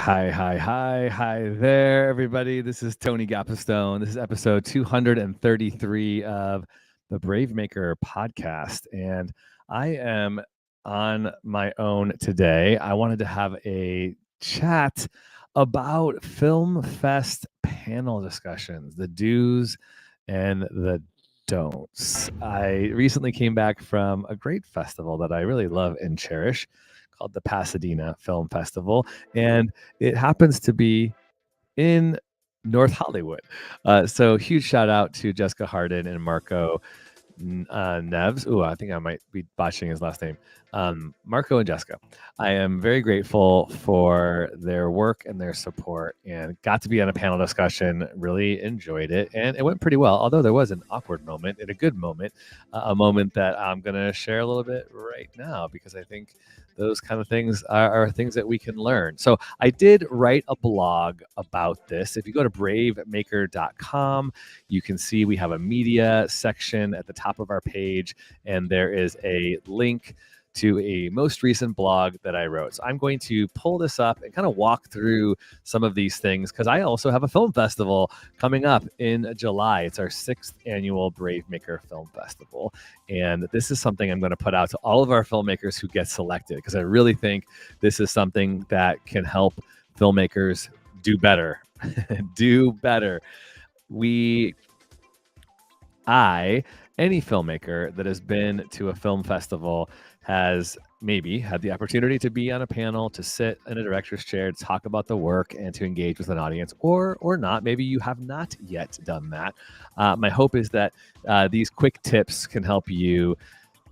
Hi there, everybody. This is Tony Gapistone. This is episode 233 of the Brave Maker podcast. And I am on my own today. I wanted to have a chat about Film Fest panel discussions, the do's and the don'ts. I recently came back from a great festival that I really love and cherish called the Pasadena Film Festival. And it happens to be in North Hollywood. So huge shout out to Jessica Harden and Marco Neves. Ooh, I think I might be botching his last name. Marco and Jessica. I am very grateful for their work and their support, and got to be on a panel discussion. Really enjoyed it, and it went pretty well. Although there was an awkward moment and a good moment, a moment that I'm going to share a little bit right now because I think those kind of things are things that we can learn. So I did write a blog about this. If you go to bravemaker.com, you can see we have a media section at the top of our page, and there is a link to a most recent blog that I wrote. So I'm going to pull this up and kind of walk through some of these things because I also have a film festival coming up in July. It's our 6th annual Brave Maker Film Festival. And this is something I'm going to put out to all of our filmmakers who get selected because I really think this is something that can help filmmakers do better. Do better. Any filmmaker that has been to a film festival has maybe had the opportunity to be on a panel, to sit in a director's chair, to talk about the work and to engage with an audience, or not. Maybe you have not yet done that. My hope is that these quick tips can help you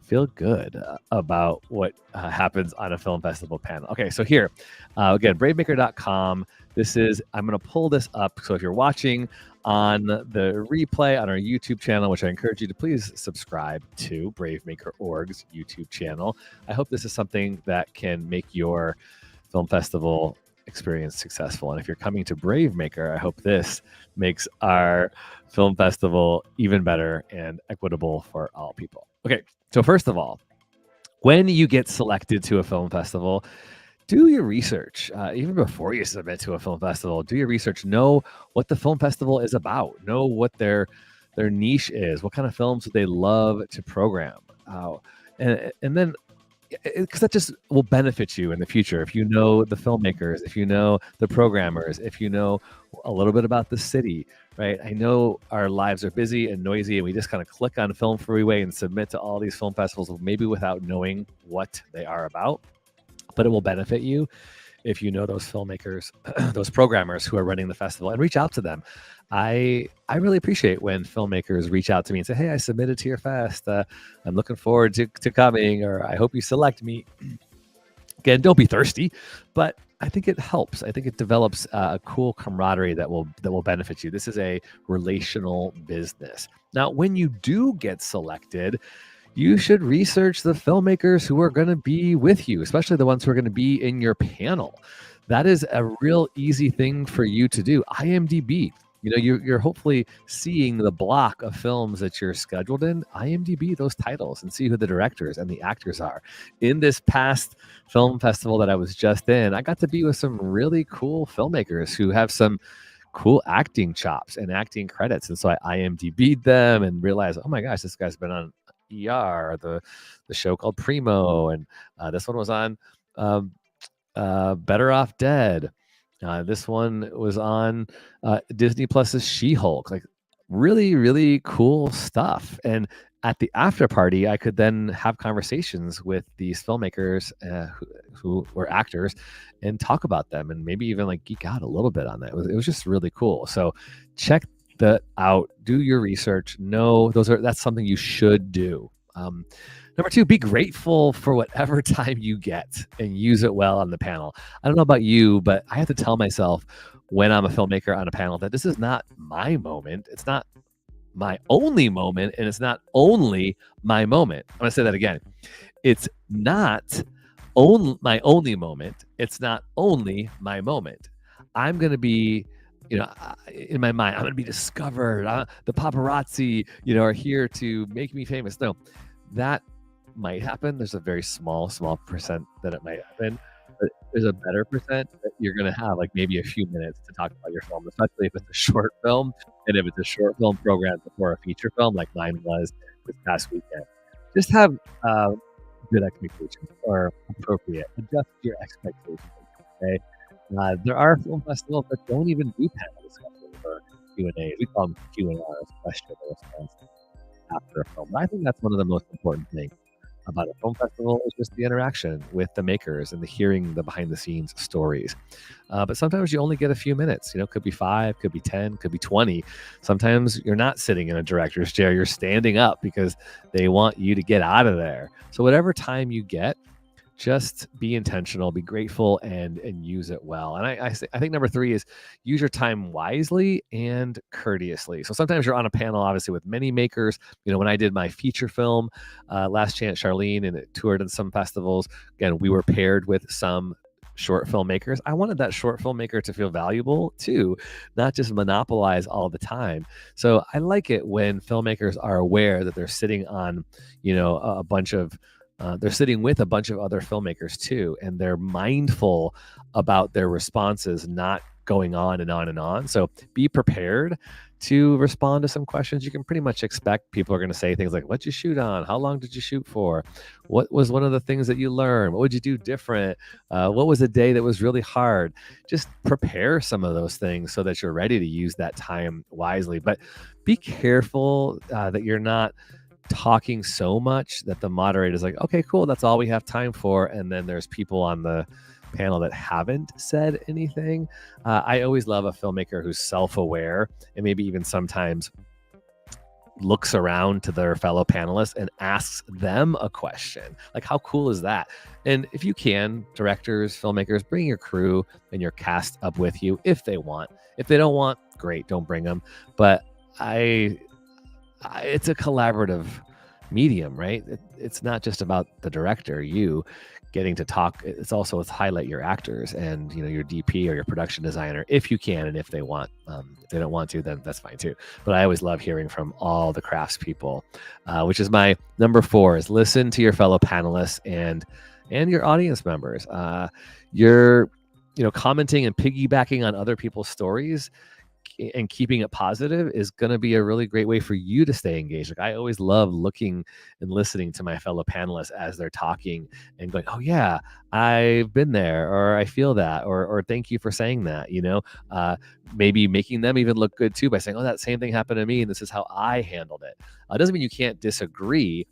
feel good about what happens on a film festival panel. Okay, so here, again, bravemaker.com. I'm going to pull this up. So if you're watching on the replay on our YouTube channel, which I encourage you to please subscribe to Bravemaker.org's YouTube channel. I hope this is something that can make your film festival experience successful. And if you're coming to Brave Maker, I hope this makes our film festival even better and equitable for all people. Okay, so first of all, when you get selected to a film festival, do your research. Even before you submit to a film festival, do your research. Know what the film festival is about. Know what their niche is. What kind of films do they love to program? And then, because that just will benefit you in the future. If you know the filmmakers, if you know the programmers, if you know a little bit about the city, right? I know our lives are busy and noisy, and we just kind of click on Film Freeway and submit to all these film festivals, maybe without knowing what they are about. But it will benefit you if you know those filmmakers, those programmers who are running the festival, and reach out to them. I really appreciate when filmmakers reach out to me and say, "Hey, I submitted to your fest. I'm looking forward to coming," or "I hope you select me." Again, don't be thirsty, but I think it helps. I think it develops a cool camaraderie that will benefit you. This is a relational business. Now, when you do get selected, you should research the filmmakers who are going to be with you, especially the ones who are going to be in your panel. That is a real easy thing for you to do. IMDb, you're hopefully seeing the block of films that you're scheduled in. IMDb those titles and see who the directors and the actors are. In this past film festival that I was just in, I got to be with some really cool filmmakers who have some cool acting chops and acting credits. And so I IMDb'd them and realized, oh my gosh, this guy's been on ER, the show called Primo, and this one was on Better Off Dead. This one was on Disney Plus's She-Hulk. Like really, really cool stuff. And at the after party, I could then have conversations with these filmmakers who were actors and talk about them, and maybe even like geek out a little bit on that. It was just really cool. So check that out. Do your research. Know that's something you should do. Number 2, be grateful for whatever time you get and use it well on the panel. I don't know about you, but I have to tell myself when I'm a filmmaker on a panel that this is not my moment. It's not my only moment, and it's not only my moment. I'm going to say that again. It's not my only moment. It's not only my moment. I'm going to be, in my mind, I'm going to be discovered. The paparazzi, are here to make me famous. No, that might happen. There's a very small percent that it might happen. but there's a better percent that you're going to have like maybe a few minutes to talk about your film, especially if it's a short film. And if it's a short film program before a feature film, like mine was this past weekend, just have good expectations or appropriate. Adjust your expectations. Okay. There are film festivals that don't even do panel discussions or Q&A. We call them Q&Rs, question and response after a film. But I think that's one of the most important things about a film festival is just the interaction with the makers and the hearing the behind the scenes stories. But sometimes you only get a few minutes, could be 5, could be 10, could be 20. Sometimes you're not sitting in a director's chair, you're standing up because they want you to get out of there. So whatever time you get, just be intentional, be grateful, and use it well. And I think number 3 is use your time wisely and courteously. So sometimes you're on a panel, obviously, with many makers. When I did my feature film, Last Chance Charlene, and it toured in some festivals, again, we were paired with some short filmmakers. I wanted that short filmmaker to feel valuable too, not just monopolize all the time. So I like it when filmmakers are aware that they're sitting on, a bunch of they're sitting with a bunch of other filmmakers too, and they're mindful about their responses not going on and on and on. So be prepared to respond to some questions. You can pretty much expect people are going to say things like, what'd you shoot on? How long did you shoot for? What was one of the things that you learned? What would you do different? What was a day that was really hard? Just prepare some of those things so that you're ready to use that time wisely. But be careful that you're not talking so much that the moderator is like, okay, cool, that's all we have time for. And then there's people on the panel that haven't said anything. I always love a filmmaker who's self-aware and maybe even sometimes looks around to their fellow panelists and asks them a question. Like, how cool is that? And if you can, directors, filmmakers, bring your crew and your cast up with you if they want. If they don't want, great, don't bring them. But it's a collaborative medium, right? It's not just about the director, you getting to talk. It's also to highlight your actors and your DP or your production designer if you can and if they want. If they don't want to, then that's fine too. But I always love hearing from all the craftspeople, which is my number 4: is listen to your fellow panelists and your audience members. You're commenting and piggybacking on other people's stories and keeping it positive is going to be a really great way for you to stay engaged. Like, I always love looking and listening to my fellow panelists as they're talking and going, oh yeah, I've been there, or I feel that, or thank you for saying that, maybe making them even look good too by saying, oh, that same thing happened to me and this is how I handled it. Doesn't mean you can't disagree,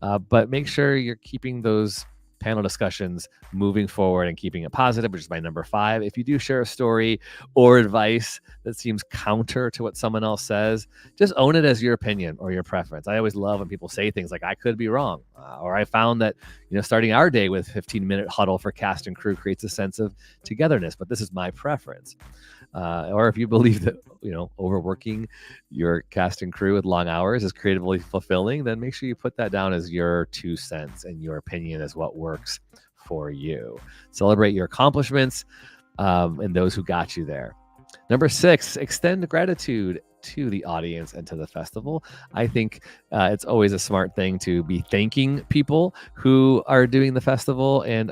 but make sure you're keeping those panel discussions moving forward and keeping it positive, which is my number 5. If you do share a story or advice that seems counter to what someone else says, just own it as your opinion or your preference. I always love when people say things like, I could be wrong, or I found that starting our day with 15-minute huddle for cast and crew creates a sense of togetherness, but this is my preference. Or if you believe that overworking your cast and crew with long hours is creatively fulfilling, then make sure you put that down as your 2 cents and your opinion is what works for you. Celebrate your accomplishments and those who got you there. Number 6, extend gratitude to the audience and to the festival. I think it's always a smart thing to be thanking people who are doing the festival and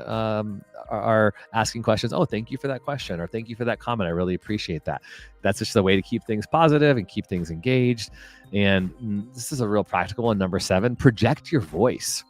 are asking questions. Oh, thank you for that question, or thank you for that comment. I really appreciate that. That's just a way to keep things positive and keep things engaged. And this is a real practical one. Number 7, project your voice.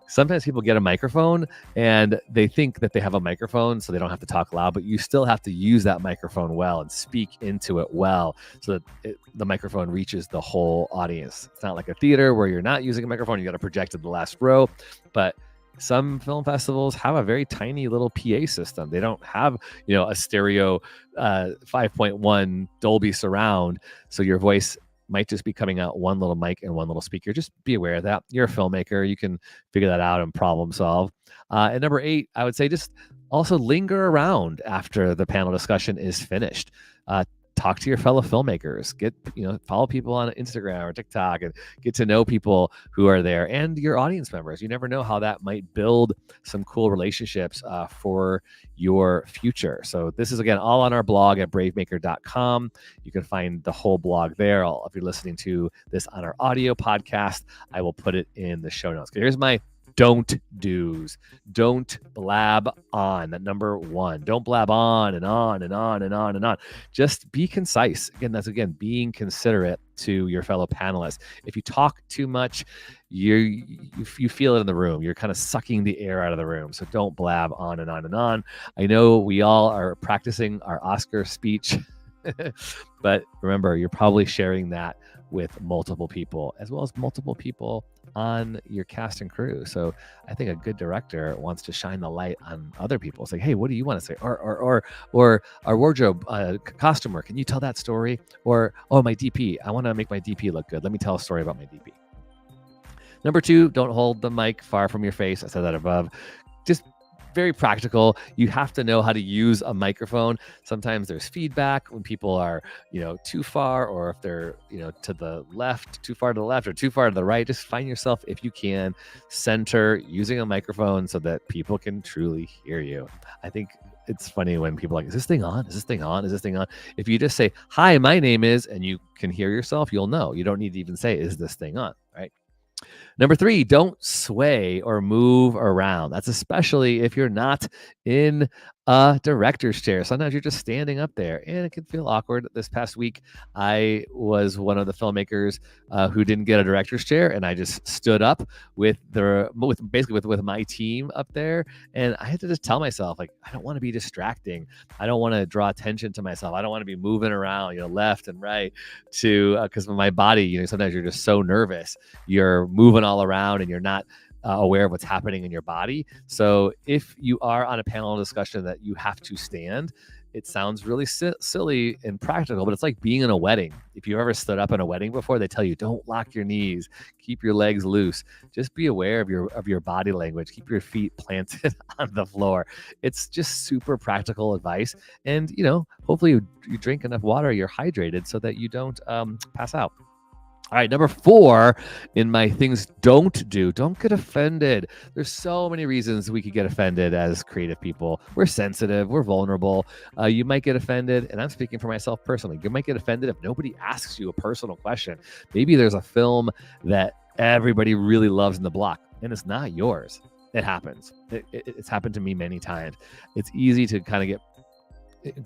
Sometimes people get a microphone and they think that they have a microphone so they don't have to talk loud, but you still have to use that microphone well and speak into it well so that the microphone reaches the whole audience. It's not like a theater where you're not using a microphone, you got to project in the last row, but some film festivals have a very tiny little PA system. They don't have, a stereo 5.1 Dolby surround, so your voice might just be coming out one little mic and one little speaker. Just be aware of that. You're a filmmaker. You can figure that out and problem solve. And number 8, I would say just also linger around after the panel discussion is finished. Talk to your fellow filmmakers, follow people on Instagram or TikTok and get to know people who are there and your audience members. You never know how that might build some cool relationships for your future. So this is, again, all on our blog at bravemaker.com. You can find the whole blog there. If you're listening to this on our audio podcast, I will put it in the show notes. Here's my don't do's. Don't blab on. That number one. Don't blab on and on and on and on and on. Just be concise. Again, that's being considerate to your fellow panelists. If you talk too much, you feel it in the room. You're kind of sucking the air out of the room. So don't blab on and on and on. I know we all are practicing our Oscar speech, but remember, you're probably sharing that with multiple people, as well as multiple people on your cast and crew. So I think a good director wants to shine the light on other people. It's like, hey, what do you want to say? Or our wardrobe costumer, can you tell that story? Or, oh, my DP, I want to make my DP look good. Let me tell a story about my DP. Number two, don't hold the mic far from your face. I said that above. Just very practical. You have to know how to use a microphone. Sometimes there's feedback when people are, too far, or if they're, to the left, too far to the left, or too far to the right. Just find yourself, if you can, center using a microphone so that people can truly hear you. I think it's funny when people are like, is this thing on? Is this thing on? Is this thing on? If you just say, hi, my name is, and you can hear yourself, you'll know. You don't need to even say, is this thing on, right? Number three, don't sway or move around. That's especially if you're not in a director's chair. Sometimes you're just standing up there and it can feel awkward. This past week, I was one of the filmmakers who didn't get a director's chair, and I just stood up with my team up there, and I had to just tell myself, like, I don't want to be distracting. I don't want to draw attention to myself. I don't want to be moving around, left and right because my body, sometimes you're just so nervous. You're moving all around and you're not aware of what's happening in your body. So if you are on a panel discussion that you have to stand, it sounds really silly and practical, but it's like being in a wedding. If you've ever stood up in a wedding before, they tell you, don't lock your knees, keep your legs loose. Just be aware of your body language. Keep your feet planted on the floor. It's just super practical advice. And, hopefully you drink enough water, you're hydrated so that you don't pass out. All right, number four in my things don't do, don't get offended. There's so many reasons we could get offended as creative people. We're sensitive, we're vulnerable. You might get offended, and I'm speaking for myself personally. You might get offended if nobody asks you a personal question. Maybe there's a film that everybody really loves in the block, and it's not yours. It happens. It's happened to me many times. It's easy to kind of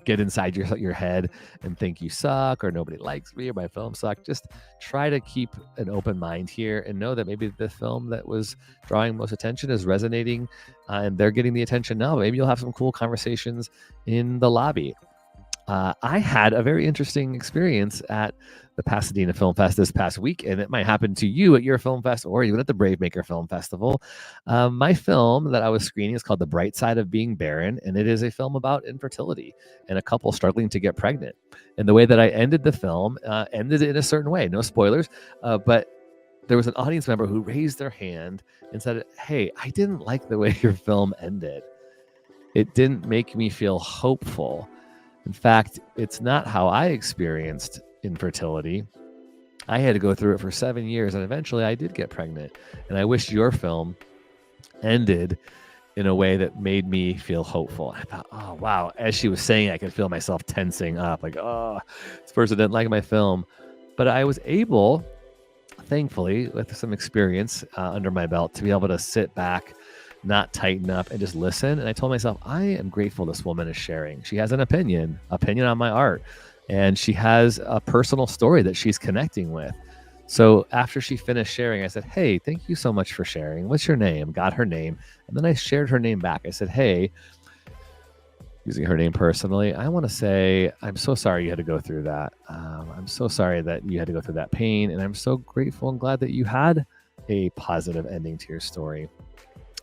get inside your head and think you suck, or nobody likes me, or my film sucked. Just try to keep an open mind here and know that maybe the film that was drawing most attention is resonating and they're getting the attention now. Maybe you'll have some cool conversations in the lobby. I had a very interesting experience at the Pasadena Film Fest this past week, and it might happen to you at your film fest or even at the Brave Maker Film Festival. My film that I was screening is called The Bright Side of Being Barren, and it is a film about infertility and a couple struggling to get pregnant. And the way that I ended the film ended in a certain way. No spoilers, but there was an audience member who raised their hand and said, hey, I didn't like the way your film ended. It didn't make me feel hopeful. In fact, it's not how I experienced infertility. I had to go through it for 7 years, and eventually I did get pregnant. And I wish your film ended in a way that made me feel hopeful. I thought, oh, wow. As she was saying, I could feel myself tensing up, like, oh, this person didn't like my film. But I was able, thankfully, with some experience under my belt, to be able to sit back, not tighten up, and just listen. And I told myself, I am grateful this woman is sharing. She has an opinion on my art, and she has a personal story that she's connecting with. So after she finished sharing, I said, hey, thank you so much for sharing. What's your name? Got her name. And then I shared her name back. I said, hey, using her name personally, I want to say, I'm so sorry you had to go through that. I'm so sorry that you had to go through that pain. And I'm so grateful and glad that you had a positive ending to your story.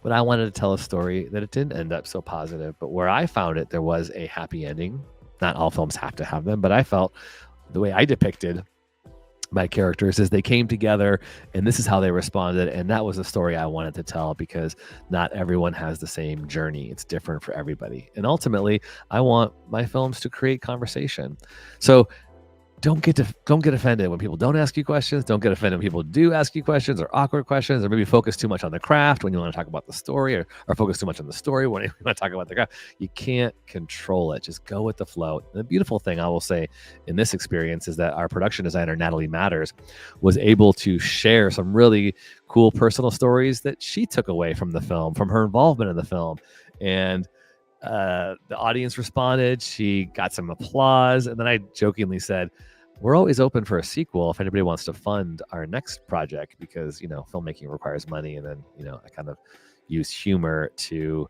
But I wanted to tell a story that it didn't end up so positive, but where I found it, there was a happy ending. Not all films have to have them, but I felt the way I depicted my characters is they came together and this is how they responded. And that was the story I wanted to tell, because not everyone has the same journey. It's different for everybody. And ultimately, I want my films to create conversation. So don't get offended when people don't ask you questions. Don't get offended when people do ask you questions or awkward questions, or maybe focus too much on the craft when you want to talk about the story, or focus too much on the story when you want to talk about the craft. You can't control it. Just go with the flow. And the beautiful thing I will say in this experience is that our production designer, Natalie Matters, was able to share some really cool personal stories that she took away from the film, from her involvement in the film. And the audience responded. She got some applause. And then I jokingly said, we're always open for a sequel if anybody wants to fund our next project, because, filmmaking requires money. And then, I kind of use humor to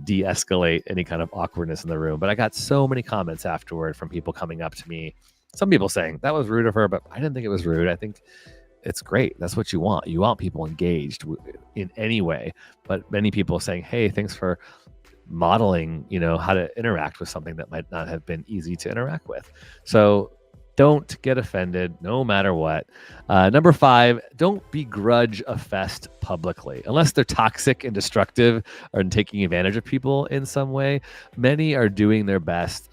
de-escalate any kind of awkwardness in the room. But I got so many comments afterward from people coming up to me. Some people saying that was rude of her, but I didn't think it was rude. I think it's great. That's what you want. You want people engaged in any way. But many people saying, hey, thanks for modeling, how to interact with something that might not have been easy to interact with. So don't get offended no matter what. Number 5, don't begrudge a fest publicly. Unless they're toxic and destructive or taking advantage of people in some way. Many are doing their best.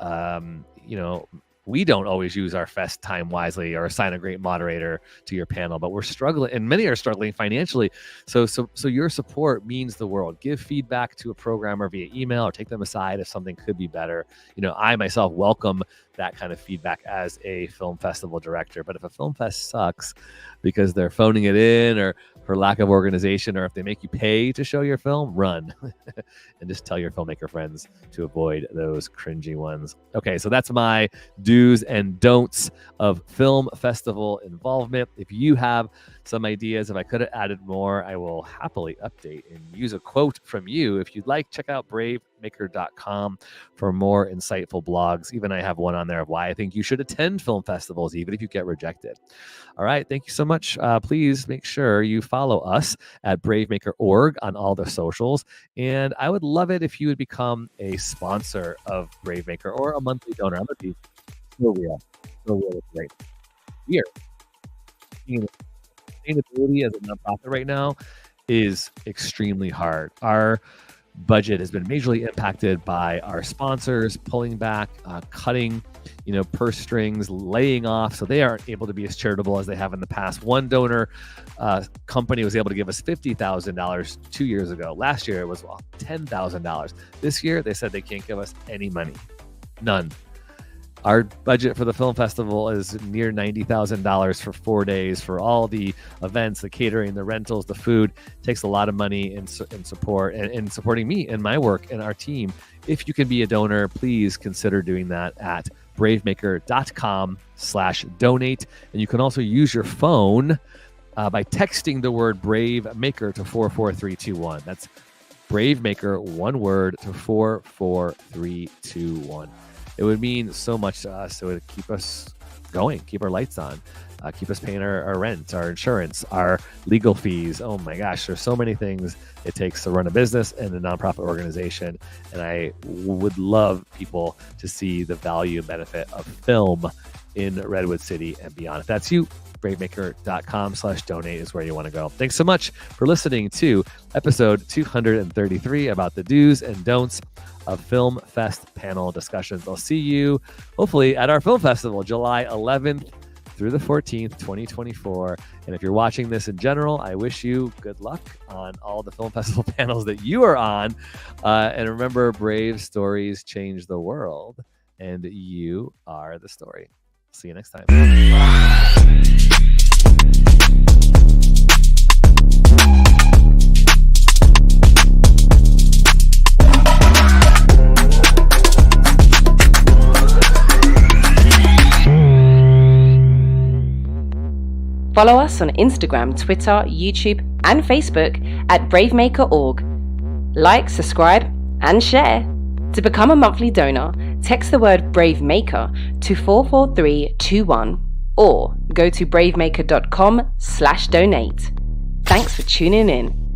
We don't always use our fest time wisely or assign a great moderator to your panel, but we're struggling, and many are struggling financially. So your support means the world. Give feedback to a programmer via email, or take them aside if something could be better. I myself welcome that kind of feedback as a film festival director. But if a film fest sucks because they're phoning it in, or for lack of organization, or if they make you pay to show your film, run and just tell your filmmaker friends to avoid those cringy ones. Okay, so that's my do's and don'ts of film festival involvement. If you have some ideas, if I could have added more, I will happily update and use a quote from you. If you'd like, check out bravemaker.com for more insightful blogs. Even I have one on there of why I think you should attend film festivals, even if you get rejected. All right, thank you so much. Please make sure you follow us at bravemaker.org on all the socials. And I would love it if you would become a sponsor of Bravemaker or a monthly donor. I'm going to be so real great. Here, sustainability as a nonprofit right now is extremely hard. Our budget has been majorly impacted by our sponsors pulling back, cutting, purse strings, laying off, so they aren't able to be as charitable as they have in the past. One donor company was able to give us $50,000 2 years ago. Last year it was $10,000. This year they said they can't give us any money, none. Our budget for the film festival is near $90,000 for 4 days, for all the events, the catering, the rentals, the food. It takes a lot of money in support and supporting me and my work and our team. If you can be a donor, please consider doing that at bravemaker.com/donate. And you can also use your phone by texting the word Bravemaker to 44321. That's Bravemaker, one word, to 44321. It would mean so much to us. It would keep us going, keep our lights on, keep us paying our rent, our insurance, our legal fees. Oh my gosh, there's so many things it takes to run a business and a nonprofit organization. And I would love people to see the value and benefit of film in Redwood City and beyond. If that's you, bravemaker.com/donate is where you want to go. Thanks so much for listening to episode 233 about the do's and don'ts of Film Fest panel discussions. I'll see you hopefully at our film festival, July 11th through the 14th, 2024. And if you're watching this in general, I wish you good luck on all the film festival panels that you are on. And remember, brave stories change the world, and you are the story. See you next time. Follow us on Instagram, Twitter, YouTube, and Facebook at bravemaker.org. Like, subscribe, and share. To become a monthly donor, text the word Bravemaker to 44321 or go to bravemaker.com/donate. Thanks for tuning in.